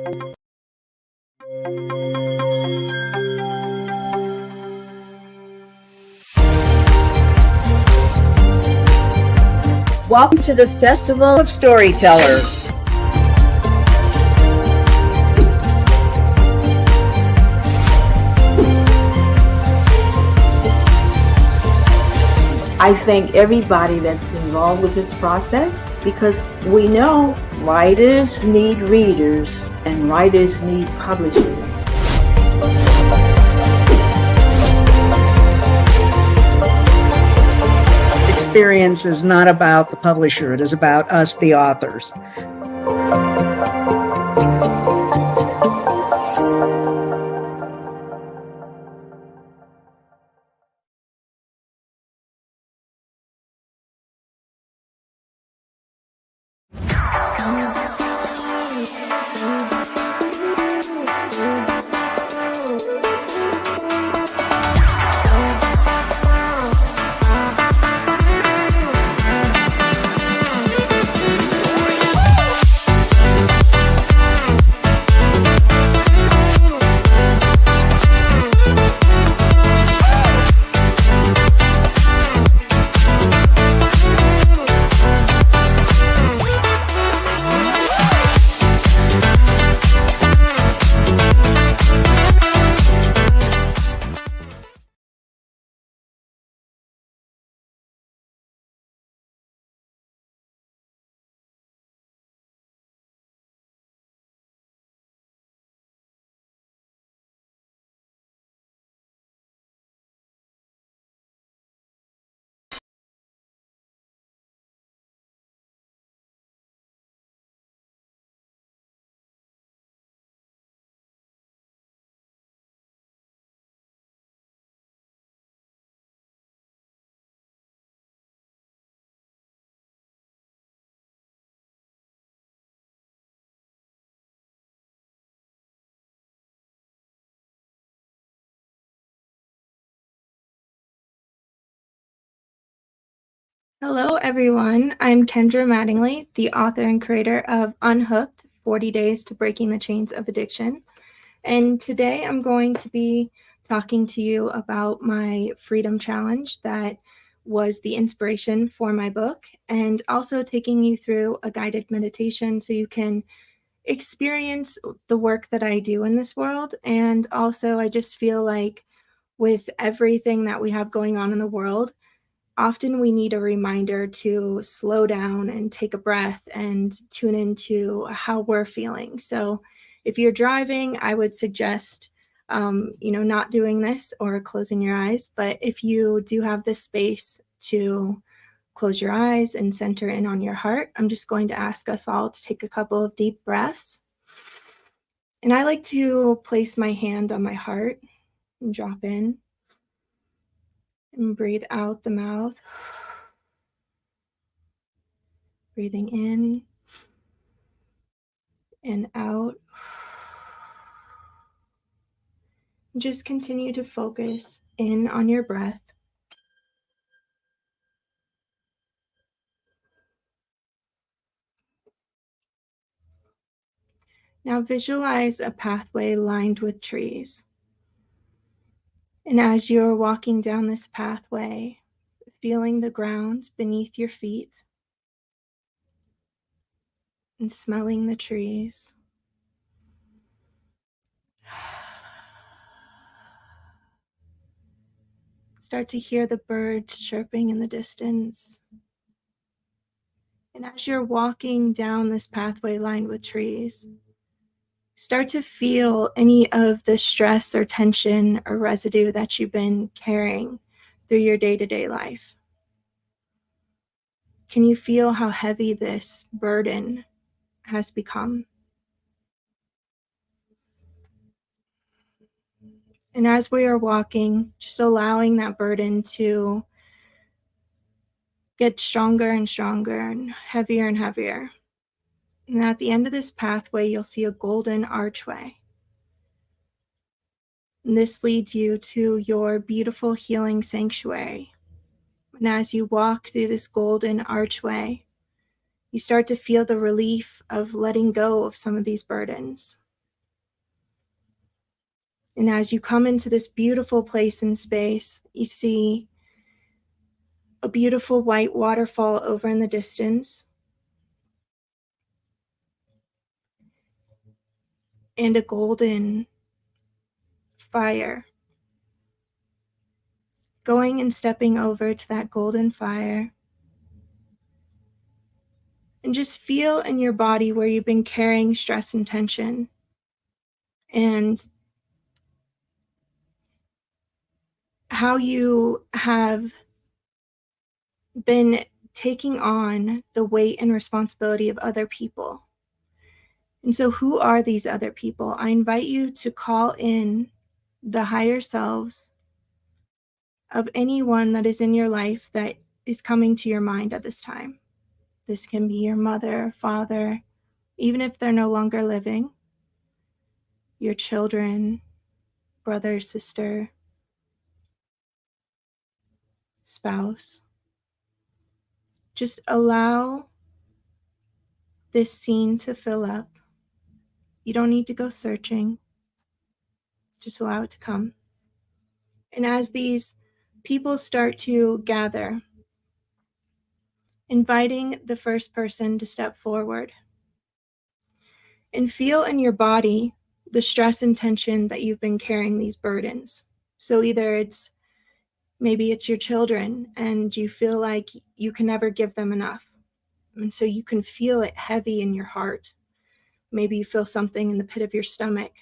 Welcome to the Festival of Storytellers. I thank everybody that's involved with this process, because we know writers need readers and writers need publishers. Experience is not about the publisher, it is about us, the authors. Hello, everyone. I'm Kendra Mattingly, the author and creator of Unhooked, 40 Days to Breaking the Chains of Addiction. And today I'm going to be talking to you about my Freedom Challenge that was the inspiration for my book, and also taking you through a guided meditation so you can experience the work that I do in this world. And also, I just feel like with everything that we have going on in the world, often we need a reminder to slow down and take a breath and tune into how we're feeling. So if you're driving, I would suggest, not doing this or closing your eyes. But if you do have the space to close your eyes and center in on your heart, I'm just going to ask us all to take a couple of deep breaths. And I like to place my hand on my heart and drop in and breathe out the mouth. Breathing in and out. Just continue to focus in on your breath. Now visualize a pathway lined with trees. And as you're walking down this pathway, feeling the ground beneath your feet and smelling the trees. Start to hear the birds chirping in the distance. And as you're walking down this pathway lined with trees, start to feel any of the stress or tension or residue that you've been carrying through your day-to-day life. Can you feel how heavy this burden has become? And as we are walking, just allowing that burden to get stronger and stronger and heavier. And at the end of this pathway, you'll see a golden archway. And this leads you to your beautiful healing sanctuary. And as you walk through this golden archway, you start to feel the relief of letting go of some of these burdens. And as you come into this beautiful place in space, you see a beautiful white waterfall over in the distance, and a golden fire. Going and stepping over to that golden fire, and just feel in your body where you've been carrying stress and tension, and how you have been taking on the weight and responsibility of other people. And so, who are these other people? I invite you to call in the higher selves of anyone that is in your life that is coming to your mind at this time. This can be your mother, father, even if they're no longer living, your children, brother, sister, spouse. Just allow this scene to fill up. You don't need to go searching. Just allow it to come. And as these people start to gather, inviting the first person to step forward and feel in your body the stress and tension that you've been carrying these burdens. So either maybe it's your children and you feel like you can never give them enough. And so you can feel it heavy in your heart. Maybe you feel something in the pit of your stomach,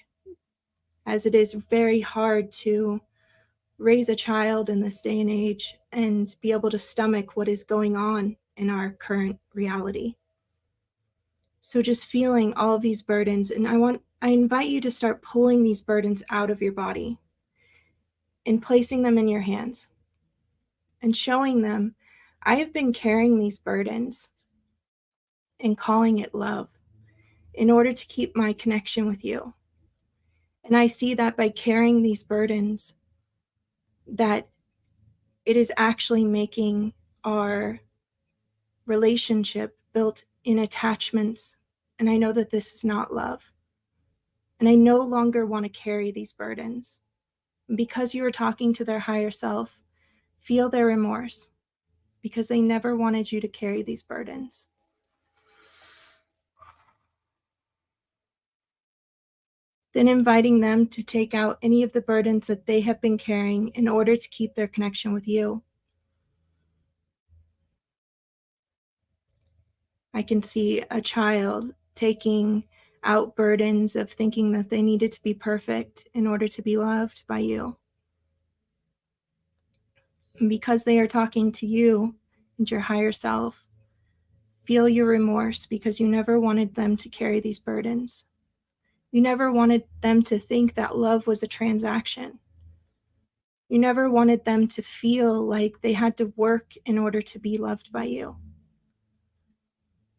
as it is very hard to raise a child in this day and age and be able to stomach what is going on in our current reality. So just feeling all of these burdens, and I invite you to start pulling these burdens out of your body and placing them in your hands and showing them, I have been carrying these burdens and calling it love in order to keep my connection with you. And I see that by carrying these burdens, that it is actually making our relationship built in attachments. And I know that this is not love. And I no longer want to carry these burdens. Because you are talking to their higher self, feel their remorse, because they never wanted you to carry these burdens. Then inviting them to take out any of the burdens that they have been carrying in order to keep their connection with you. I can see a child taking out burdens of thinking that they needed to be perfect in order to be loved by you. And because they are talking to you and your higher self, feel your remorse because you never wanted them to carry these burdens. You never wanted them to think that love was a transaction. You never wanted them to feel like they had to work in order to be loved by you.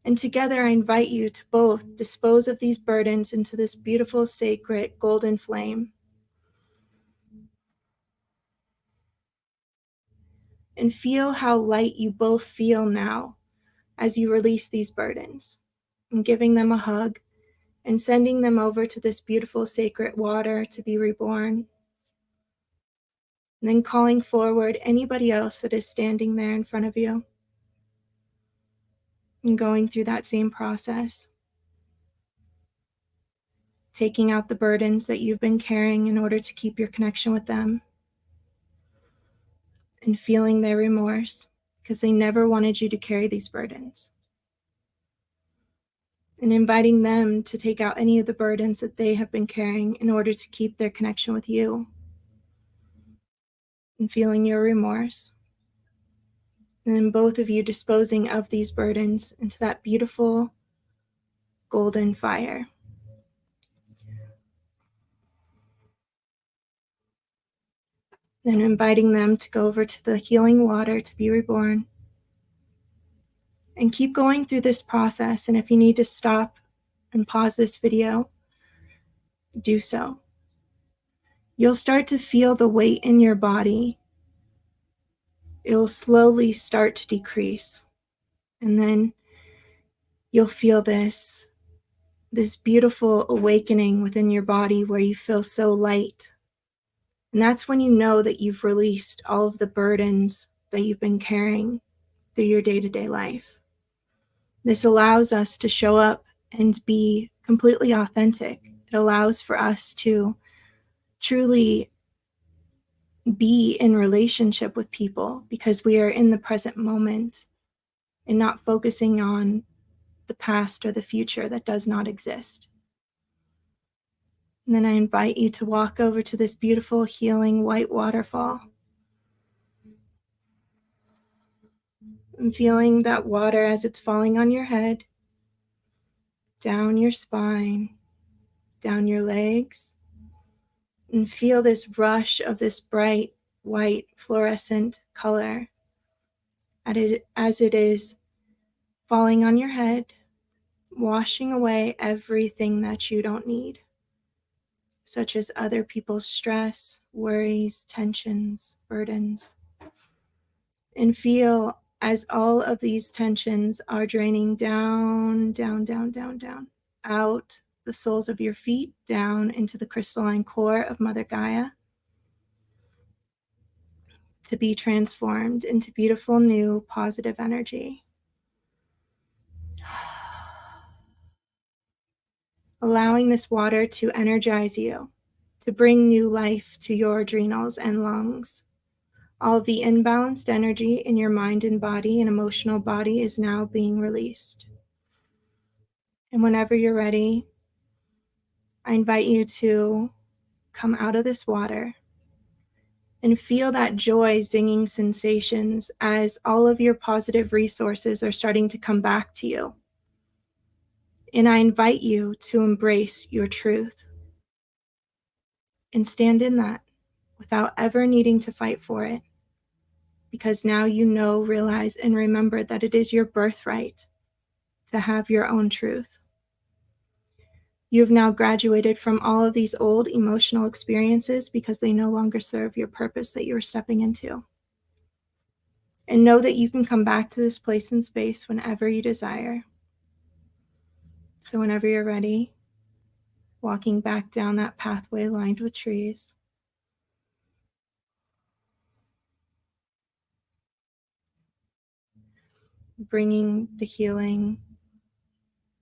And together, I invite you to both dispose of these burdens into this beautiful, sacred, golden flame. And feel how light you both feel now as you release these burdens, and giving them a hug and sending them over to this beautiful, sacred water to be reborn. And then calling forward anybody else that is standing there in front of you, and going through that same process. Taking out the burdens that you've been carrying in order to keep your connection with them, and feeling their remorse because they never wanted you to carry these burdens. And inviting them to take out any of the burdens that they have been carrying in order to keep their connection with you, and feeling your remorse. And then both of you disposing of these burdens into that beautiful golden fire. Then inviting them to go over to the healing water to be reborn. And keep going through this process. And if you need to stop and pause this video, do so. You'll start to feel the weight in your body. It will slowly start to decrease. And then you'll feel this beautiful awakening within your body where you feel so light And that's when you know that you've released all of the burdens that you've been carrying through your day-to-day life. This allows us to show up and be completely authentic. It allows for us to truly be in relationship with people because we are in the present moment and not focusing on the past or the future that does not exist. And then I invite you to walk over to this beautiful healing white waterfall and feeling that water as it's falling on your head, down your spine, down your legs, and feel this rush of this bright white fluorescent color as it is falling on your head, washing away everything that you don't need, such as other people's stress, worries, tensions, burdens. And feel as all of these tensions are draining down, down, down, down, down, out the soles of your feet, down into the crystalline core of Mother Gaia, to be transformed into beautiful, new, positive energy. Allowing this water to energize you, to bring new life to your adrenals and lungs. All of the imbalanced energy in your mind and body and emotional body is now being released. And whenever you're ready, I invite you to come out of this water and feel that joy zinging sensations as all of your positive resources are starting to come back to you. And I invite you to embrace your truth and stand in that without ever needing to fight for it. Because now you know, realize, and remember that it is your birthright to have your own truth. You have now graduated from all of these old emotional experiences because they no longer serve your purpose that you are stepping into. And know that you can come back to this place and space whenever you desire. So whenever you're ready, walking back down that pathway lined with trees, bringing the healing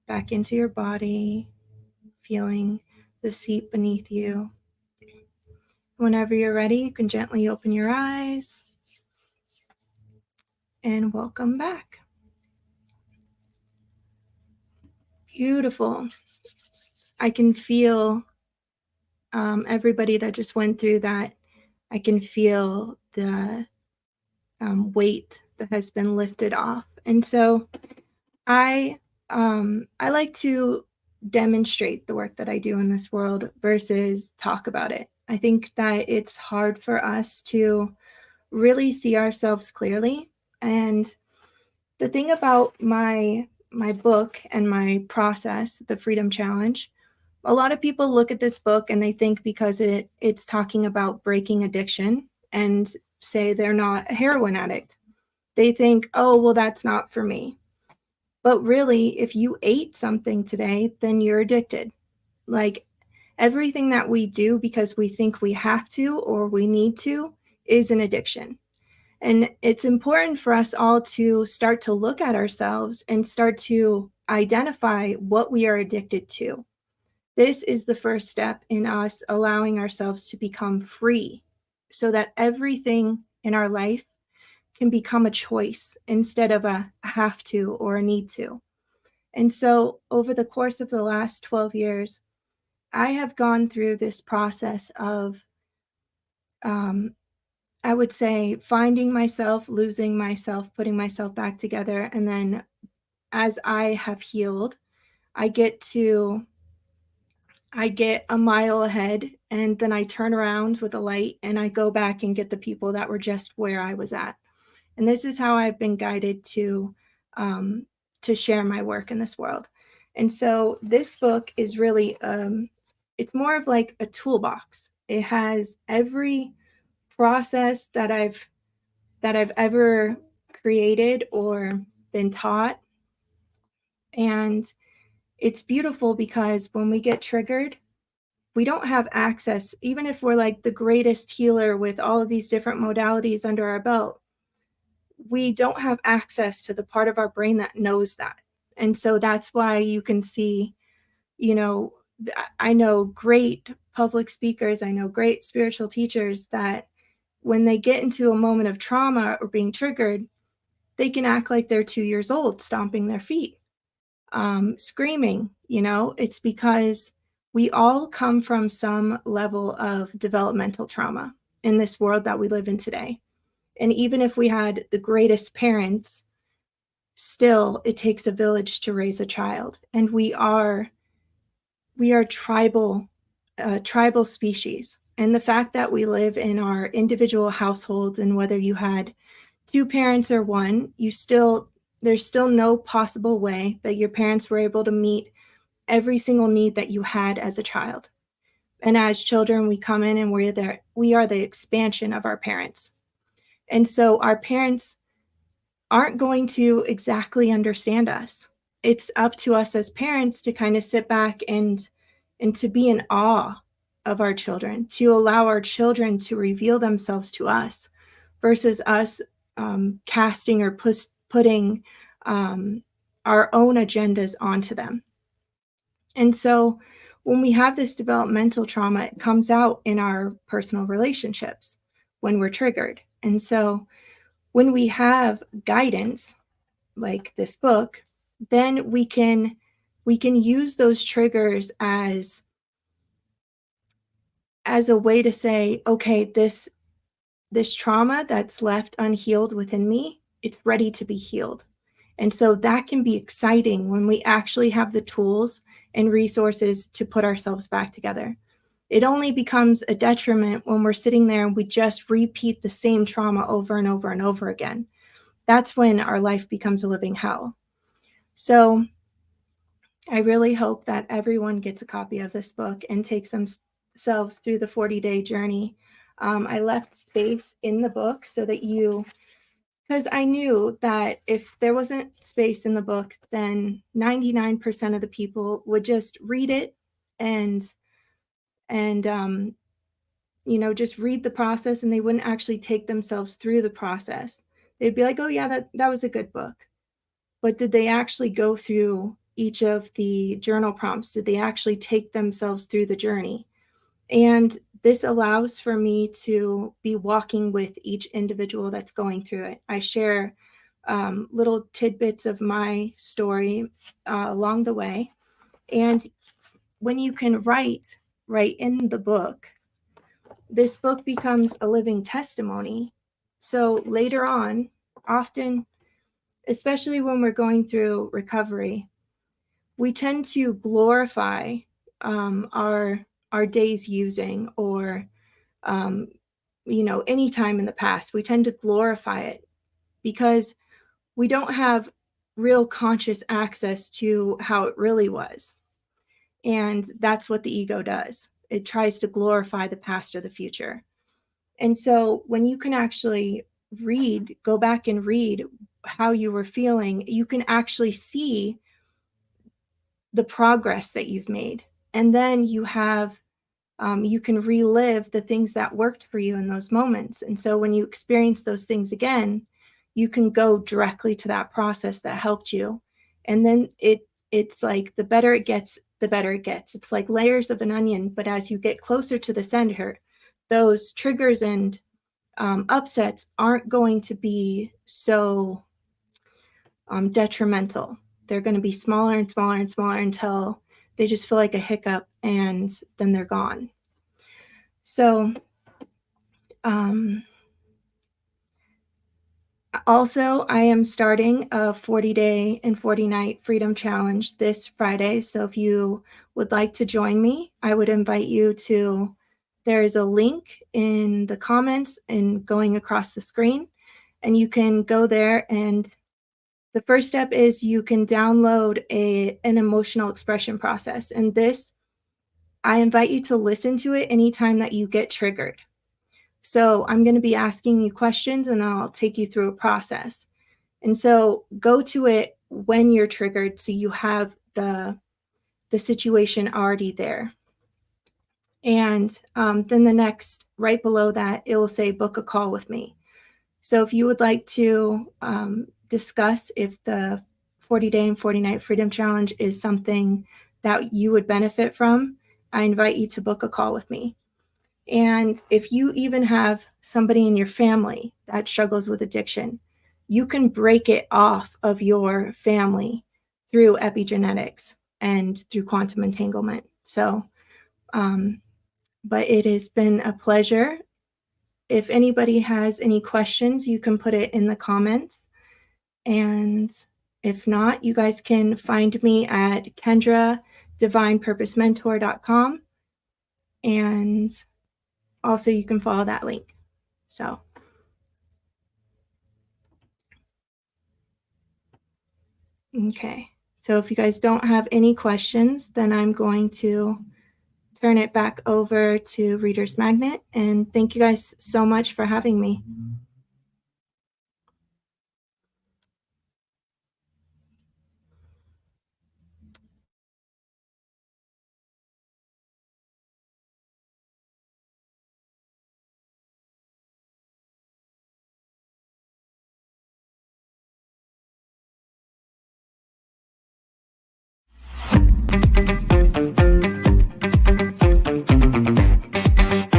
back into your body, feeling the seat beneath you. Whenever you're ready, you can gently open your eyes and welcome back. Beautiful. I can feel everybody that just went through that. I can feel the weight that has been lifted off. And so I like to demonstrate the work that I do in this world versus talk about it. I think that it's hard for us to really see ourselves clearly. And the thing about my book and my process, the Freedom Challenge, a lot of people look at this book and they think because it's talking about breaking addiction and say they're not a heroin addict. They think, oh, well, that's not for me. But really, if you ate something today, then you're addicted. Like everything that we do because we think we have to or we need to is an addiction. And it's important for us all to start to look at ourselves and start to identify what we are addicted to. This is the first step in us allowing ourselves to become free so that everything in our life can become a choice instead of a have to or a need to. And so over the course of the last 12 years, I have gone through this process of, I would say, finding myself, losing myself, putting myself back together. And then as I have healed, I get a mile ahead and then I turn around with a light and I go back and get the people that were just where I was at. And this is how I've been guided to share my work in this world. And so this book is really, it's more of like a toolbox. It has every process that I've ever created or been taught. And it's beautiful because when we get triggered, we don't have access, even if we're like the greatest healer with all of these different modalities under our belt, we don't have access to the part of our brain that knows that. And so that's why you can see, I know great public speakers, I know great spiritual teachers that when they get into a moment of trauma or being triggered, they can act like they're 2 years old, stomping their feet, screaming. It's because we all come from some level of developmental trauma in this world that we live in today. And even if we had the greatest parents, still it takes a village to raise a child. And we are tribal species. And the fact that we live in our individual households, and whether you had 2 parents or 1, there's still no possible way that your parents were able to meet every single need that you had as a child. And as children, we come in and we are the expansion of our parents. And so our parents aren't going to exactly understand us. It's up to us as parents to kind of sit back and to be in awe of our children, to allow our children to reveal themselves to us, versus us casting or putting our own agendas onto them. And so when we have this developmental trauma, it comes out in our personal relationships when we're triggered. And so when we have guidance like this book, then we can use those triggers as a way to say, okay, this trauma that's left unhealed within me, it's ready to be healed. And so that can be exciting when we actually have the tools and resources to put ourselves back together. It only becomes a detriment when we're sitting there and we just repeat the same trauma over and over and over again. That's when our life becomes a living hell. So I really hope that everyone gets a copy of this book and takes themselves through the 40-day journey. I left space in the book so that because I knew that if there wasn't space in the book, then 99% of the people would just read it and just read the process, and they wouldn't actually take themselves through the process. They'd be like, oh yeah, that was a good book. But did they actually go through each of the journal prompts? Did they actually take themselves through the journey? And this allows for me to be walking with each individual that's going through it. I share little tidbits of my story along the way. And when you can write in the book, this book becomes a living testimony. So later on, often, especially when we're going through recovery, we tend to glorify our days using, or any time in the past. We tend to glorify it because we don't have real conscious access to how it really was. And that's what the ego does. It tries to glorify the past or the future. And so when you can actually go back and read how you were feeling, you can actually see the progress that you've made. And then you can relive the things that worked for you in those moments. And so when you experience those things again, you can go directly to that process that helped you. And then it's like the better it gets, the better it gets. It's like layers of an onion, but as you get closer to the center, those triggers and upsets aren't going to be so detrimental. They're going to be smaller and smaller and smaller until they just feel like a hiccup, and then they're gone. So also, I am starting a 40-day and 40-night freedom challenge this Friday. So if you would like to join me, I would invite you to, there is a link in the comments and going across the screen, and you can go there. And the first step is you can download an emotional expression process. And this, I invite you to listen to it anytime that you get triggered. So I'm going to be asking you questions, and I'll take you through a process. And so go to it when you're triggered, so you have the situation already there. And then the next, right below that, it will say book a call with me. So if you would like to discuss if the 40-day and 40-night freedom challenge is something that you would benefit from, I invite you to book a call with me. And if you even have somebody in your family that struggles with addiction, you can break it off of your family through epigenetics and through quantum entanglement. So, but it has been a pleasure. If anybody has any questions, you can put it in the comments. And if not, you guys can find me at KendraDivinePurposeMentor.com. And also you can follow that link. So, okay. So if you guys don't have any questions, then I'm going to turn it back over to Reader's Magnet. And thank you guys so much for having me.